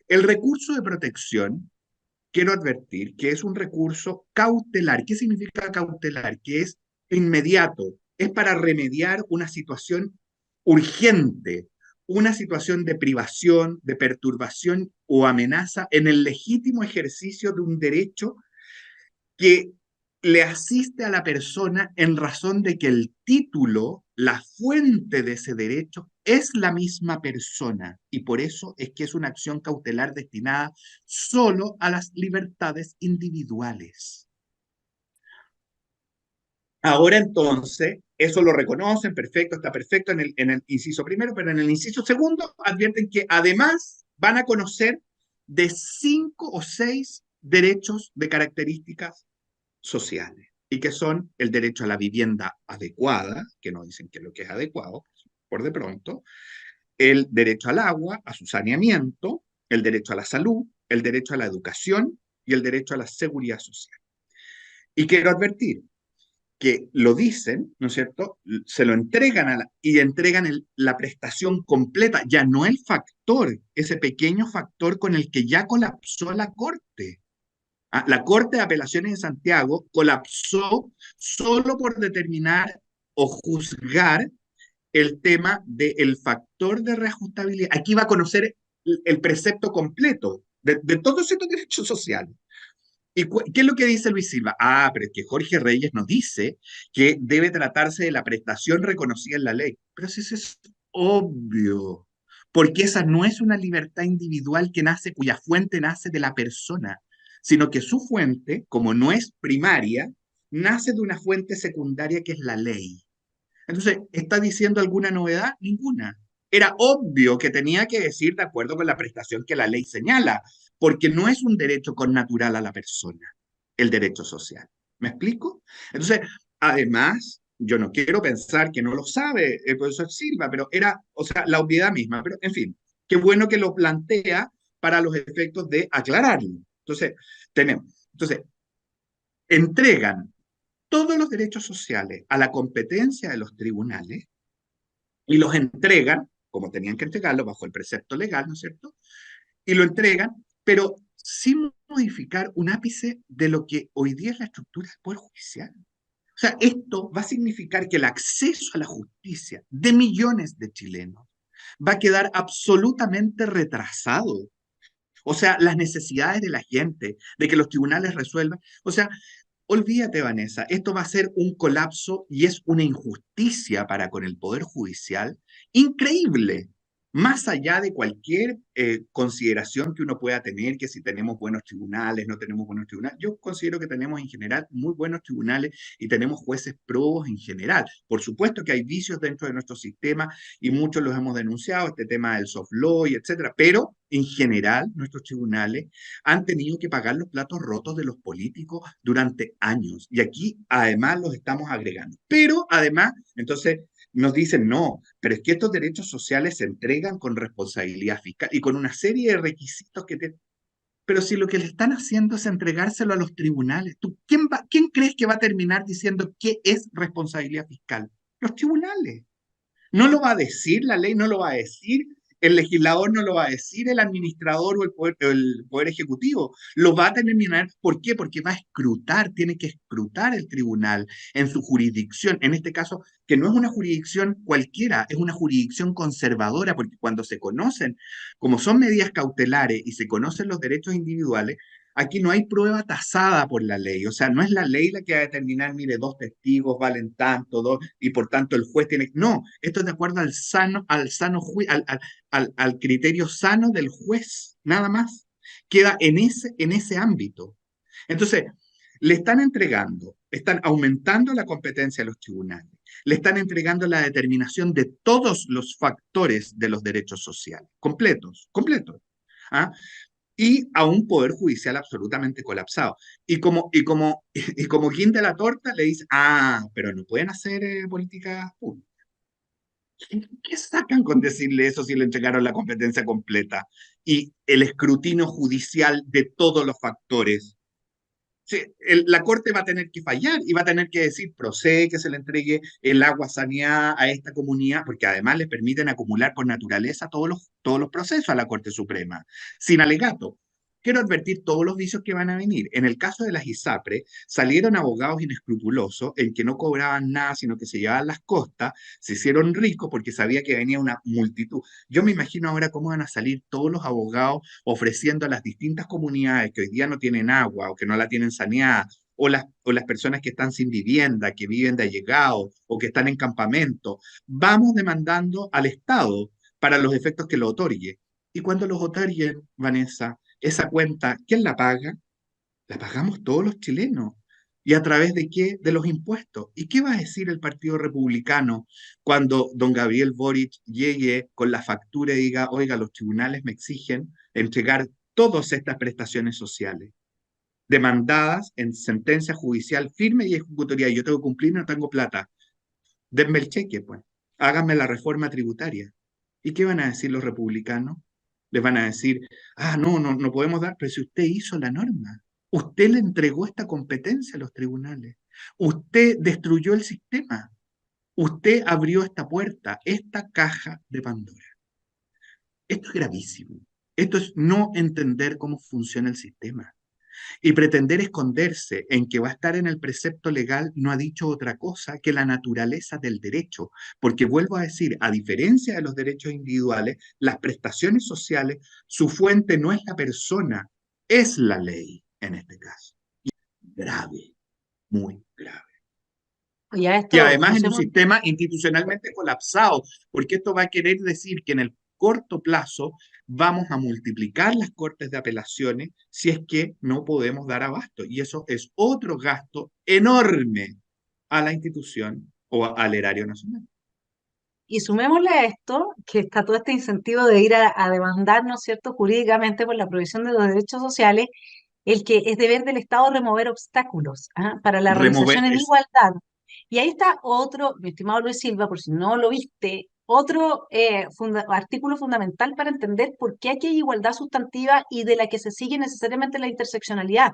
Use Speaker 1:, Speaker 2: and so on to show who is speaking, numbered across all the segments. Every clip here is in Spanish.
Speaker 1: El recurso de protección, quiero advertir que es un recurso cautelar. ¿Qué significa cautelar? Que es inmediato, es para remediar una situación urgente, una situación de privación, de perturbación o amenaza en el legítimo ejercicio de un derecho que le asiste a la persona en razón de que el título, la fuente de ese derecho, es la misma persona y por eso es que es una acción cautelar destinada solo a las libertades individuales. Ahora entonces, eso lo reconocen, perfecto, está perfecto en el inciso primero, pero en el inciso segundo advierten que además van a conocer de 5 o 6 derechos de características sociales y que son el derecho a la vivienda adecuada, que no dicen que es lo que es adecuado, por de pronto, el derecho al agua, a su saneamiento, el derecho a la salud, el derecho a la educación y el derecho a la seguridad social. Y quiero advertir que lo dicen, ¿no es cierto? Se lo entregan y entregan la prestación completa, ya no el factor, ese pequeño factor con el que ya colapsó la Corte. La Corte de Apelaciones de Santiago colapsó solo por determinar o juzgar el tema del factor de reajustabilidad. Aquí va a conocer el precepto completo de todos estos derechos sociales. ¿Y qué es lo que dice Luis Silva? Pero es que Jorge Reyes nos dice que debe tratarse de la prestación reconocida en la ley. Pero si eso es obvio, porque esa no es una libertad individual que nace, cuya fuente nace de la persona, sino que su fuente, como no es primaria, nace de una fuente secundaria que es la ley. Entonces, ¿está diciendo alguna novedad? Ninguna. Era obvio que tenía que decir de acuerdo con la prestación que la ley señala, porque no es un derecho connatural a la persona, el derecho social. ¿Me explico? Entonces, además, yo no quiero pensar que no lo sabe el profesor Silva, pero era, o sea, la obviedad misma. Pero, en fin, qué bueno que lo plantea para los efectos de aclararlo. Entonces, entregan todos los derechos sociales a la competencia de los tribunales y los entregan, como tenían que entregarlo bajo el precepto legal, ¿no es cierto? Y lo entregan, pero sin modificar un ápice de lo que hoy día es la estructura del Poder Judicial. O sea, esto va a significar que el acceso a la justicia de millones de chilenos va a quedar absolutamente retrasado. O sea, las necesidades de la gente, de que los tribunales resuelvan. O sea, olvídate, Vanessa, esto va a ser un colapso y es una injusticia para con el Poder Judicial increíble, más allá de cualquier consideración que uno pueda tener, que si tenemos buenos tribunales, no tenemos buenos tribunales. Yo considero que tenemos en general muy buenos tribunales y tenemos jueces probos en general. Por supuesto que hay vicios dentro de nuestro sistema y muchos los hemos denunciado, este tema del soft law y etcétera, pero en general nuestros tribunales han tenido que pagar los platos rotos de los políticos durante años. Y aquí además los estamos agregando. Pero además, entonces nos dicen, no, pero es que estos derechos sociales se entregan con responsabilidad fiscal y con una serie de requisitos que te... Pero si lo que le están haciendo es entregárselo a los tribunales, ¿quién crees que va a terminar diciendo qué es responsabilidad fiscal? Los tribunales. No lo va a decir la ley, no lo va a decir el legislador, no lo va a decir el administrador o el poder ejecutivo. Lo va a determinar. ¿Por qué? Porque va a escrutar, tiene que escrutar el tribunal en su jurisdicción. En este caso, que no es una jurisdicción cualquiera, es una jurisdicción conservadora, porque cuando se conocen, como son medidas cautelares y se conocen los derechos individuales, aquí no hay prueba tasada por la ley, o sea, no es la ley la que va a determinar, mire, 2 testigos valen tanto, y por tanto el juez tiene... No, esto es de acuerdo al criterio sano del juez, nada más. Queda en ese ámbito. Entonces, le están entregando, están aumentando la competencia de los tribunales, le están entregando la determinación de todos los factores de los derechos sociales, completos, completos. ¿Ah? Y a un poder judicial absolutamente colapsado. Y como quinta de la torta le dice, pero no pueden hacer políticas públicas. ¿Qué sacan con decirle eso si le entregaron la competencia completa? Y el escrutinio judicial de todos los factores. Sí, la Corte va a tener que fallar y va a tener que decir, procede que se le entregue el agua saneada a esta comunidad, porque además le permiten acumular por naturaleza todos los procesos a la Corte Suprema, sin alegato. Quiero advertir todos los vicios que van a venir. En el caso de las ISAPRE, salieron abogados inescrupulosos en que no cobraban nada, sino que se llevaban las costas, se hicieron ricos porque sabía que venía una multitud. Yo me imagino ahora cómo van a salir todos los abogados ofreciendo a las distintas comunidades que hoy día no tienen agua o que no la tienen saneada, o las personas que están sin vivienda, que viven de allegados o que están en campamento. Vamos demandando al Estado para los efectos que lo otorgue. Y cuando los otorguen, Vanessa, esa cuenta, ¿quién la paga? La pagamos todos los chilenos. ¿Y a través de qué? De los impuestos. ¿Y qué va a decir el Partido Republicano cuando don Gabriel Boric llegue con la factura y diga, oiga, los tribunales me exigen entregar todas estas prestaciones sociales, demandadas en sentencia judicial firme y ejecutoria? Yo tengo que cumplir, no tengo plata. Denme el cheque, pues. Háganme la reforma tributaria. ¿Y qué van a decir los republicanos? Les van a decir, no podemos dar, pero si usted hizo la norma, usted le entregó esta competencia a los tribunales, usted destruyó el sistema, usted abrió esta puerta, esta caja de Pandora. Esto es gravísimo. Esto es no entender cómo funciona el sistema. Y pretender esconderse en que va a estar en el precepto legal no ha dicho otra cosa que la naturaleza del derecho, porque vuelvo a decir, a diferencia de los derechos individuales, las prestaciones sociales, su fuente no es la persona, es la ley en este caso. Grave, muy grave.
Speaker 2: Ya
Speaker 1: Y
Speaker 2: esto,
Speaker 1: además en un
Speaker 2: usemos,
Speaker 1: sistema institucionalmente colapsado, porque esto va a querer decir que en el corto plazo vamos a multiplicar las cortes de apelaciones si es que no podemos dar abasto. Y eso es otro gasto enorme a la institución o al erario nacional.
Speaker 2: y sumémosle a esto que está todo este incentivo de ir a demandar, ¿no es cierto?, jurídicamente por la provisión de los derechos sociales, el que es deber del Estado remover obstáculos, ¿ah?, para la
Speaker 1: Remover
Speaker 2: realización en
Speaker 1: es
Speaker 2: igualdad. Y ahí está otro, mi estimado Luis Silva, por si no lo viste, otro artículo fundamental para entender por qué aquí hay igualdad sustantiva y de la que se sigue necesariamente la interseccionalidad.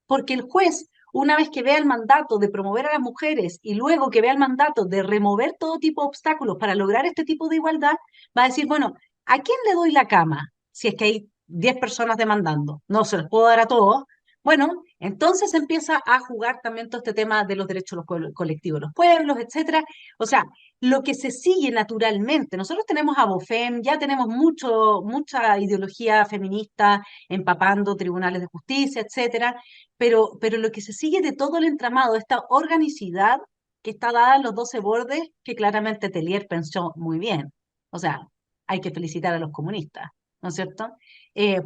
Speaker 2: Porque el juez, una vez que vea el mandato de promover a las mujeres y luego que vea el mandato de remover todo tipo de obstáculos para lograr este tipo de igualdad, va a decir, bueno, ¿a quién le doy la cama si es que hay 10 personas demandando? No se los puedo dar a todos. Bueno, entonces empieza a jugar también todo este tema de los derechos de los colectivos de los pueblos, etcétera. O sea, lo que se sigue naturalmente. Nosotros tenemos a BOFEM, ya tenemos mucha ideología feminista empapando tribunales de justicia, etcétera, pero lo que se sigue de todo el entramado, esta organicidad que está dada en los 12 bordes, que claramente Tellier pensó muy bien. O sea, hay que felicitar a los comunistas, ¿no es cierto?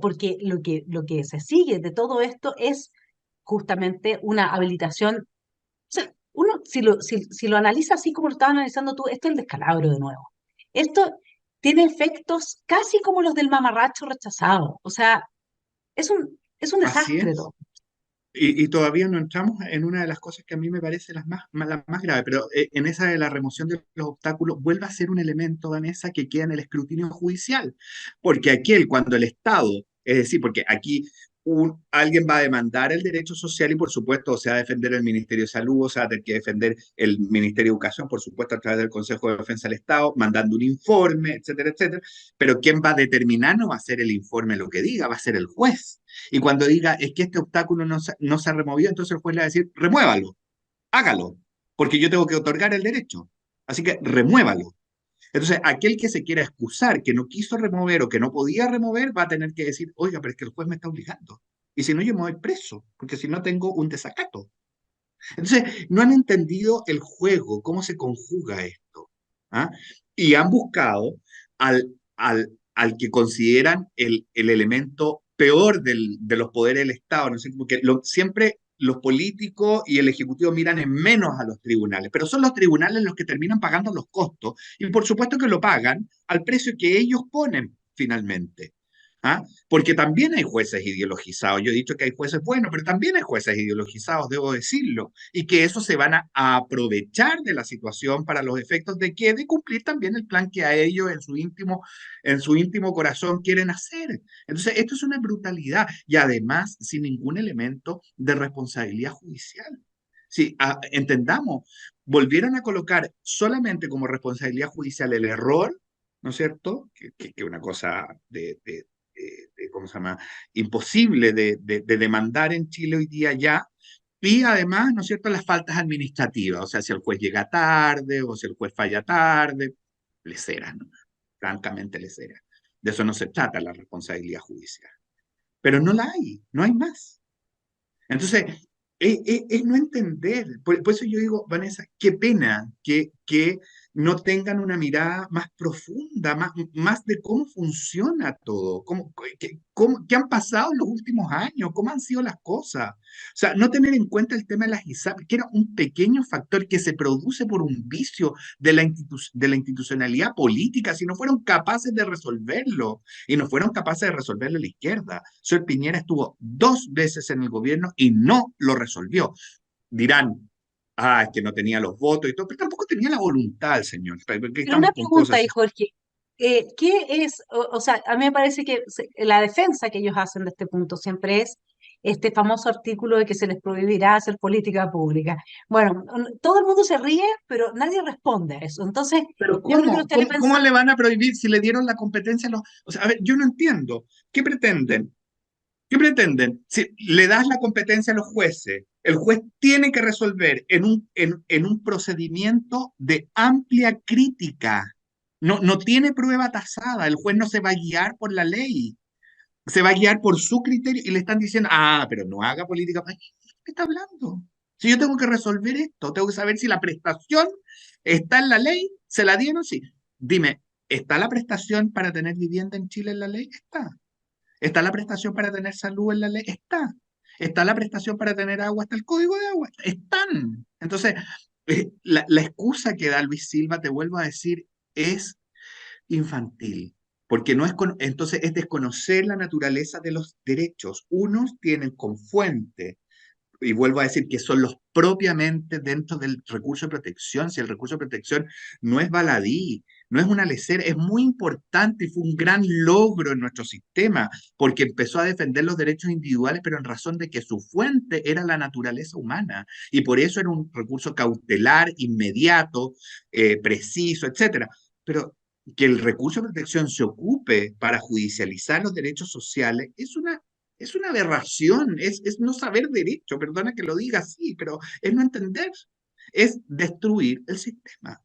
Speaker 2: Porque lo que se sigue de todo esto es justamente una habilitación. O sea, uno, si lo analiza así como lo estabas analizando tú, esto es el descalabro de nuevo. Esto tiene efectos casi como los del mamarracho rechazado. O sea, es un
Speaker 1: así
Speaker 2: desastre
Speaker 1: es.
Speaker 2: todo.
Speaker 1: Y todavía no entramos en una de las cosas que a mí me parece las más graves, pero en esa de la remoción de los obstáculos vuelve a ser un elemento, Vanessa, que queda en el escrutinio judicial, porque aquel, cuando el Estado, es decir, porque aquí alguien va a demandar el derecho social y por supuesto se va a defender el Ministerio de Salud, o se va a tener que defender el Ministerio de Educación, por supuesto a través del Consejo de Defensa del Estado, mandando un informe, etcétera, etcétera, pero quien va a determinar no va a ser el informe lo que diga, va a ser el juez. Y cuando diga, es que este obstáculo no se ha removido, entonces el juez le va a decir, remuévalo, hágalo, porque yo tengo que otorgar el derecho. Así que remuévalo. Entonces, aquel que se quiera excusar, que no quiso remover o que no podía remover, va a tener que decir, oiga, pero es que el juez me está obligando. Y si no, yo me voy preso, porque si no tengo un desacato. Entonces, no han entendido el juego, cómo se conjuga esto. ¿Ah? Y han buscado al que consideran el elemento peor de los poderes del Estado, ¿no sé? Porque siempre los políticos y el Ejecutivo miran en menos a los tribunales, pero son los tribunales los que terminan pagando los costos, y por supuesto que lo pagan al precio que ellos ponen finalmente. ¿Ah? Porque también hay jueces ideologizados. Yo he dicho que hay jueces buenos, pero también hay jueces ideologizados, debo decirlo, y que eso se van a aprovechar de la situación para los efectos de que de cumplir también el plan que a ellos en su íntimo corazón quieren hacer. Entonces, esto es una brutalidad y además sin ningún elemento de responsabilidad judicial. Si entendamos, volvieron a colocar solamente como responsabilidad judicial el error, ¿no es cierto? Que una cosa ¿cómo se llama? Imposible de demandar en Chile hoy día ya. Y además, ¿no es cierto?, las faltas administrativas, o sea, si el juez llega tarde o si el juez falla tarde, lesera, ¿no? Francamente lesera. De eso no se trata la responsabilidad judicial. Pero no la hay, no hay más. Entonces, es no entender. Por eso yo digo, Vanessa, qué pena que no tengan una mirada más profunda, más de cómo funciona todo, qué han pasado en los últimos años, cómo han sido las cosas. O sea, no tener en cuenta el tema de las ISAPRES, que era un pequeño factor que se produce por un vicio de la institucionalidad política, si no fueron capaces de resolverlo y no fueron capaces de resolverlo a la izquierda. Sol Piñera estuvo 2 veces en el gobierno y no lo resolvió. Dirán, es que no tenía los votos y todo, pero tampoco tenía la voluntad, señor. Porque
Speaker 2: Pero una
Speaker 1: estamos con
Speaker 2: pregunta
Speaker 1: cosas.
Speaker 2: ahí, Jorge. ¿Qué es, o sea, a mí me parece que la defensa que ellos hacen de este punto siempre es este famoso artículo de que se les prohibirá hacer política pública? Bueno, todo el mundo se ríe, pero nadie responde a eso. Entonces,
Speaker 1: Pero
Speaker 2: yo creo que lo
Speaker 1: ¿cómo?
Speaker 2: estaría
Speaker 1: ¿Cómo
Speaker 2: pensando,
Speaker 1: le van a prohibir si le dieron la competencia a los... O sea, a ver, yo no entiendo. ¿Qué pretenden? ¿Qué pretenden? Si le das la competencia a los jueces, el juez tiene que resolver en un procedimiento de amplia crítica. No tiene prueba tasada, el juez no se va a guiar por la ley, se va a guiar por su criterio y le están diciendo, pero no haga política. Ay, ¿qué está hablando? Si yo tengo que resolver esto, tengo que saber si la prestación está en la ley, ¿se la dieron? Sí. Dime, ¿está la prestación para tener vivienda en Chile en la ley? Está. ¿Está la prestación para tener salud en la ley? Está. ¿Está la prestación para tener agua? Está el código de agua. Están. Entonces, la excusa que da Luis Silva, te vuelvo a decir, es infantil, porque no es entonces es desconocer la naturaleza de los derechos. Unos tienen con fuente y vuelvo a decir que son los propiamente dentro del recurso de protección. Si el recurso de protección no es baladí, no es una lecera, es muy importante y fue un gran logro en nuestro sistema, porque empezó a defender los derechos individuales, pero en razón de que su fuente era la naturaleza humana, y por eso era un recurso cautelar, inmediato, preciso, etcétera. Pero que el recurso de protección se ocupe para judicializar los derechos sociales es una aberración, es no saber derecho, perdona que lo diga así, pero es no entender, es destruir el sistema.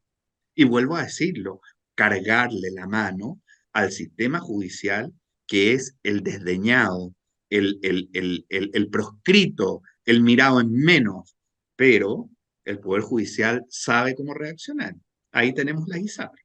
Speaker 1: Y vuelvo a decirlo, cargarle la mano al sistema judicial que es el desdeñado, el proscrito, el mirado en menos, pero el Poder Judicial sabe cómo reaccionar. Ahí tenemos la ISAPRE.